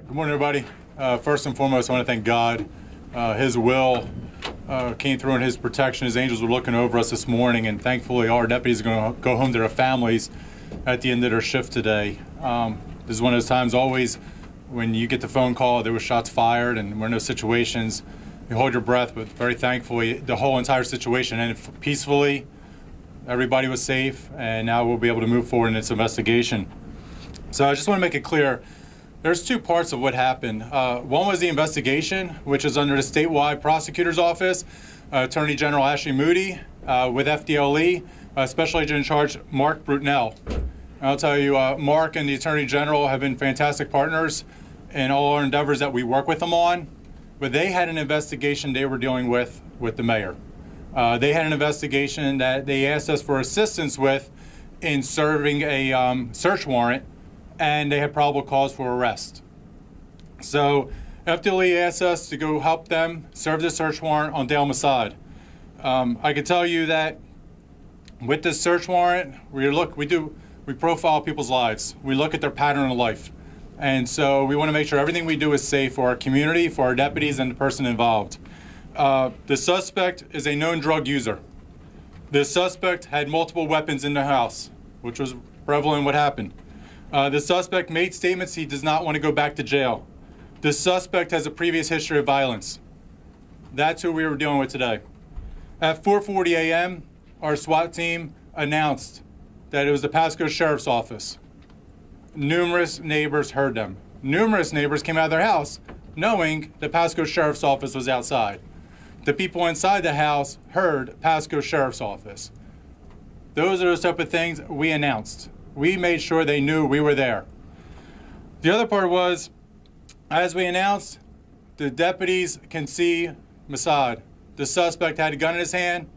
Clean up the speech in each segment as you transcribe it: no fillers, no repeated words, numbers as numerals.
Good morning, everybody. First and foremost, I want to thank God. His will came through in His protection. His angels were looking over us this morning, and thankfully our deputies are going to go home to their families at the end of their shift today. This is one of those times always when you get the phone call, there were shots fired and we're in those situations, you hold your breath, but very thankfully the whole entire situation ended peacefully. Everybody was safe, and now we'll be able to move forward in this investigation. So I just want to make it clear, there's two parts of what happened. One was the investigation, which is under the statewide prosecutor's office, Attorney General Ashley Moody, with FDLE, Special Agent in Charge Mark Brutnell. I'll tell you, Mark and the Attorney General have been fantastic partners in all our endeavors that we work with them on, but they had an investigation they were dealing with the mayor. They had an investigation that they asked us for assistance with in serving a search warrant, and they had probable cause for arrest. So FDLE asked us to go help them serve the search warrant on Dale Massad. I can tell you that with this search warrant, we profile people's lives. We look at their pattern of life. And so we want to make sure everything we do is safe for our community, for our deputies, and the person involved. The suspect is a known drug user. The suspect had multiple weapons in the house, which was prevalent in what happened. The suspect made statements he does not want to go back to jail. The suspect has a previous history of violence. That's who we were dealing with today. At 4:40 a.m., our SWAT team announced that it was the Pasco Sheriff's Office. Numerous neighbors heard them. Numerous neighbors came out of their house knowing the Pasco Sheriff's Office was outside. The people inside the house heard Pasco Sheriff's Office. Those are those type of things we announced. We made sure they knew we were there. The other part was, as we announced, the deputies can see Massad. The suspect had a gun in his hand.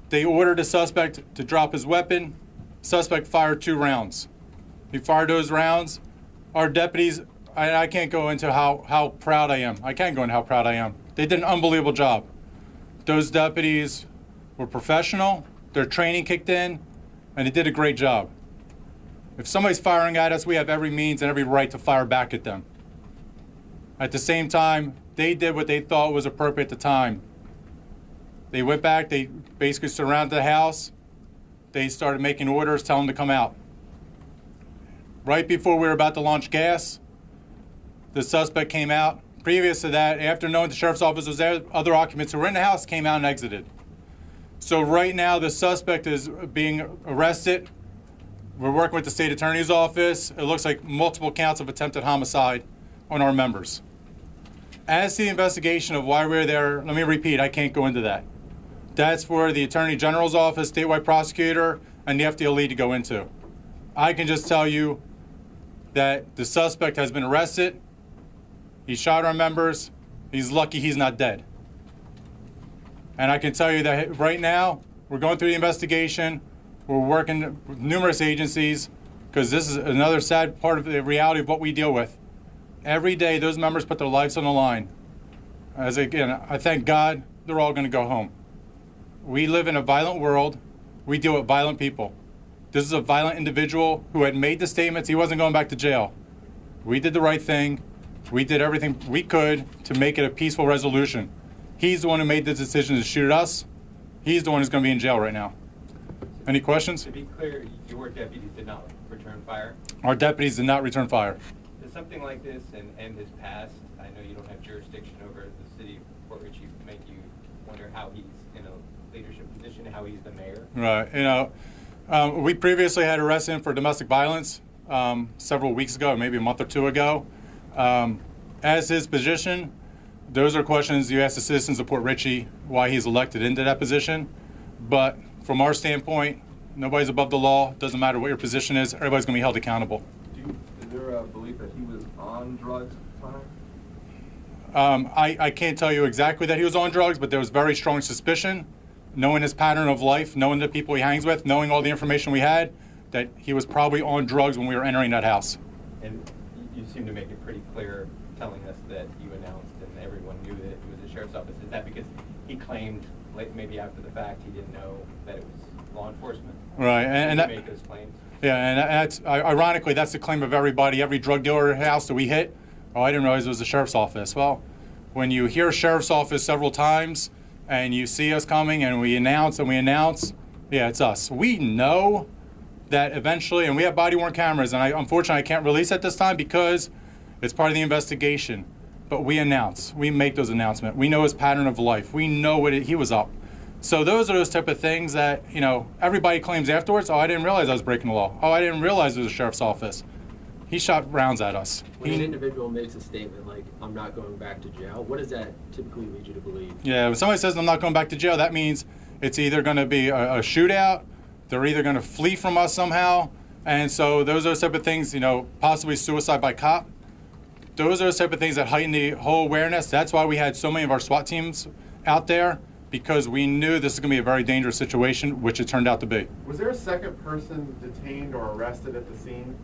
They ordered the suspect to drop his weapon. Suspect fired 2 rounds. He fired those rounds. Our deputies, I can't go into how proud I am. I can't go into how proud I am. They did an unbelievable job. Those deputies were professional. Their training kicked in, and they did a great job. If somebody's firing at us, we have every means and every right to fire back at them. At the same time, they did what they thought was appropriate at the time. They went back, they basically surrounded the house. They started making orders, telling them to come out. Right before we were about to launch gas, the suspect came out. Previous to that, after knowing the sheriff's office was there, other occupants who were in the house came out and exited. So right now, the suspect is being arrested. We're working with the state attorney's office. It looks like multiple counts of attempted homicide on our members. As to the investigation of why we're there, let me repeat, I can't go into that. That's for the Attorney General's office, statewide prosecutor, and the FDLE to go into. I can just tell you that the suspect has been arrested. He shot our members. He's lucky he's not dead. And I can tell you that right now, we're going through the investigation. We're working with numerous agencies, because this is another sad part of the reality of what we deal with. Every day, those members put their lives on the line. As again, I thank God they're all going to go home. We live in a violent world. We deal with violent people. This is a violent individual who had made the statements he wasn't going back to jail. We did the right thing. We did everything we could to make it a peaceful resolution. He's the one who made the decision to shoot at us. He's the one who's going to be in jail right now. Any questions? To be clear, your deputies did not return fire? Our deputies did not return fire. Does something like this and his past, I know you don't have jurisdiction over the city of Fort Richey, make you wonder how he's in a leadership position, how he's the mayor? Right. You know, we previously had arrested him for domestic violence several weeks ago, maybe a month or 2 ago. As his position, those are questions you ask the citizens of Fort Richey why he's elected into that position. But from our standpoint, nobody's above the law. Doesn't matter what your position is. Everybody's going to be held accountable. Is there a belief that he was on drugs at the time? I can't tell you exactly that he was on drugs, but there was very strong suspicion, knowing his pattern of life, knowing the people he hangs with, knowing all the information we had, that he was probably on drugs when we were entering that house. And you seem to make it pretty clear, telling us that you announced and everyone knew that it was the sheriff's office. Is that because he claimed, maybe after the fact, he didn't know that it was law enforcement? Right, and that, make those claims. Yeah, and that's ironically, that's the claim of everybody. Every drug dealer house that we hit, Oh, I didn't realize it was the sheriff's office. Well, when you hear sheriff's office several times and you see us coming and we announce, yeah, it's us. We know that eventually, and we have body-worn cameras, and unfortunately I can't release at this time because it's part of the investigation. But we announce, we make those announcements. We know his pattern of life. We know he was up. So those are those type of things that, you know, everybody claims afterwards, oh, I didn't realize I was breaking the law. Oh, I didn't realize it was a sheriff's office. He shot rounds at us. When an individual makes a statement like, I'm not going back to jail, what does that typically lead you to believe? Yeah, when somebody says I'm not going back to jail, that means it's either going to be a shootout, they're either going to flee from us somehow, and so those are the type of things, you know, possibly suicide by cop. Those are the type of things that heighten the whole awareness. That's why we had so many of our SWAT teams out there, because we knew this is going to be a very dangerous situation, which it turned out to be. Was there a second person detained or arrested at the scene?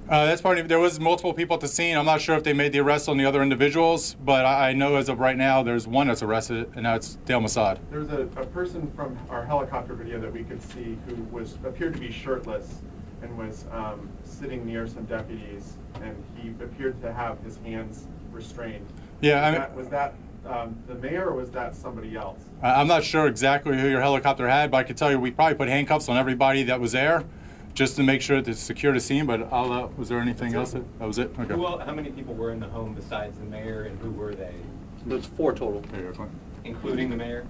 That's part of, there was multiple people at the scene. I'm not sure if they made the arrest on the other individuals, but I know as of right now there's one that's arrested, and that's Dale Mossad. There was a person from our helicopter video that we could see who appeared to be shirtless and was sitting near some deputies, and he appeared to have his hands restrained. Yeah, was that the mayor, or was that somebody else? I'm not sure exactly who your helicopter had, but I can tell you we probably put handcuffs on everybody that was there, just to make sure to secure the scene. But was there anything else? That was it? Okay. How many people were in the home besides the mayor, and who were they? There's 4 total. Including the mayor?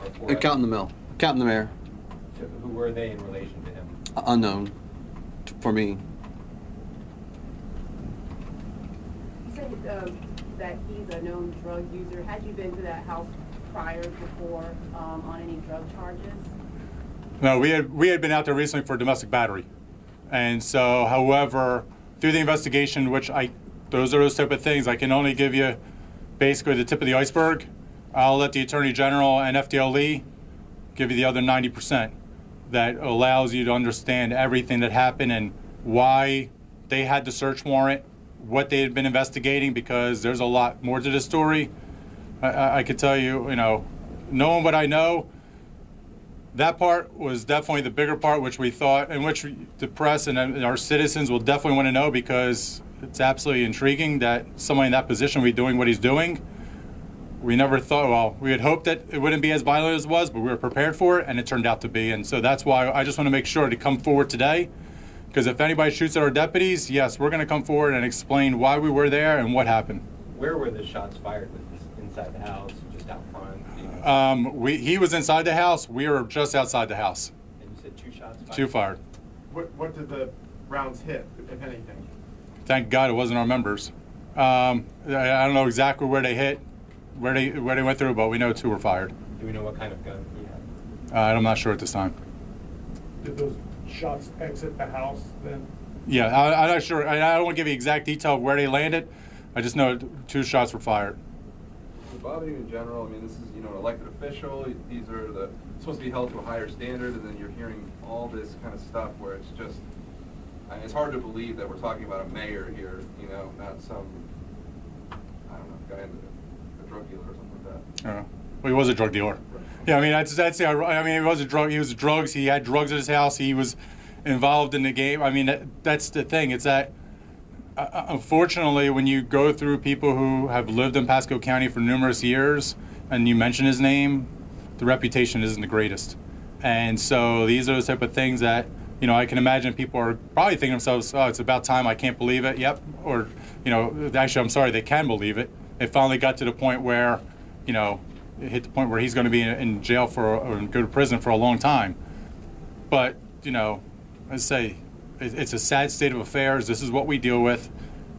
Or 4 And counting the mayor. So who were they in relation to him? Unknown for me. You said that he's a known drug user. Had you been to that house prior before on any drug charges? No, we had been out there recently for domestic battery, and so, however, through the investigation, those are those type of things. I can only give you basically the tip of the iceberg. I'll let the Attorney General and FDLE give you the other 90%. That allows you to understand everything that happened and why they had the search warrant, what they had been investigating, because there's a lot more to the story. I could tell you, you know, knowing what I know, that part was definitely the bigger part, which we thought, and which the press and our citizens will definitely want to know, because it's absolutely intriguing that somebody in that position will be doing what he's doing. We never thought, well, we had hoped that it wouldn't be as violent as it was, but we were prepared for it, and it turned out to be. And so that's why I just want to make sure to come forward today, because if anybody shoots at our deputies, yes, we're going to come forward and explain why we were there and what happened. Where were the shots fired? Was this inside the house, just out front? He was inside the house. We were just outside the house. And you said 2 shots fired? 2 fired. What did the rounds hit, if anything? Thank God it wasn't our members. I don't know exactly where they hit, where they went through, but we know 2 were fired. Do we know what kind of gun he had? I'm not sure at this time. Did those shots exit the house then? Yeah, I'm not sure. I don't want to give you exact detail of where they landed. I just know 2 shots were fired. Bob, in general, I mean, this is, you know, an elected official. These are supposed to be held to a higher standard, and then you're hearing all this kind of stuff where it's just, I mean, it's hard to believe that we're talking about a mayor here, you know, not some, I don't know, guy in a drug dealer or something like that. Well, he was a drug dealer. Right. Yeah, I mean, I mean, he was a drug. He was drugs. He had drugs at his house. He was involved in the game. I mean, that's the thing. It's that. Unfortunately, when you go through people who have lived in Pasco County for numerous years and you mention his name, the reputation isn't the greatest. And so these are the type of things that, you know, I can imagine people are probably thinking to themselves, oh, it's about time, I can't believe it. Yep. Or, you know, actually, I'm sorry, they can believe it. It finally got to the point where, you know, it hit the point where he's going to be in jail or go to prison for a long time. But, you know, I say, it's a sad state of affairs. This is what we deal with.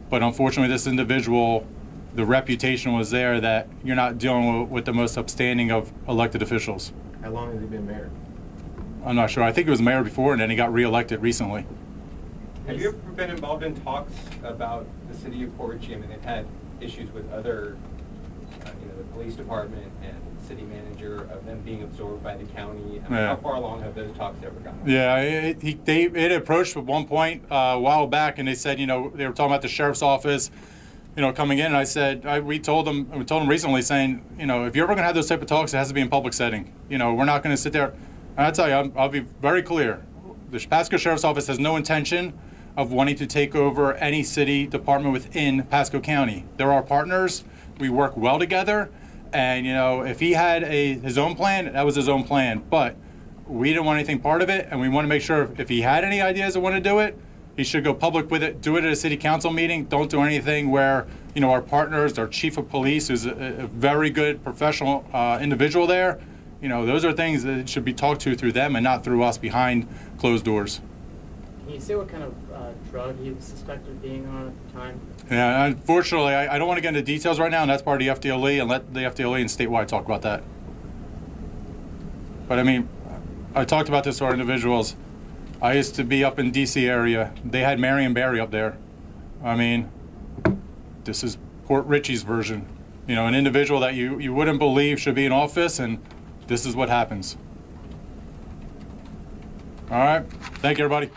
But unfortunately, this individual, the reputation was there that you're not dealing with the most upstanding of elected officials. How long has he been mayor? I'm not sure. I think he was mayor before, and then he got reelected recently. Have you ever been involved in talks about the city of Port Richey? I mean, they've had issues with other, you know, the police department and city manager of them being absorbed by the county. I mean, Yeah. How far along have those talks ever gone? Yeah, it approached at one point a while back, and they said, you know, they were talking about the sheriff's office, you know, coming in, and I said, we told them recently, saying, you know, if you're ever going to have those type of talks, it has to be in public setting. You know, we're not going to sit there. And I tell you, I'll be very clear. The Pasco Sheriff's Office has no intention of wanting to take over any city department within Pasco County. They're our partners. We work well together. And, if he had his own plan, that was his own plan. But we didn't want anything part of it. And we want to make sure if he had any ideas of want to do it, he should go public with it, do it at a city council meeting. Don't do anything where, our partners, our chief of police, who's a very good professional individual there, those are things that should be talked to through them and not through us behind closed doors. Can you say what kind of drug he was suspected of being on at the time? Yeah, unfortunately, I don't want to get into details right now, and that's part of the FDLE, and let the FDLE and statewide talk about that. But I talked about this to our individuals. I used to be up in DC area. They had Marion Barry up there. This is Port Richey's version. An individual that you wouldn't believe should be in office, and this is what happens. All right. Thank you, everybody.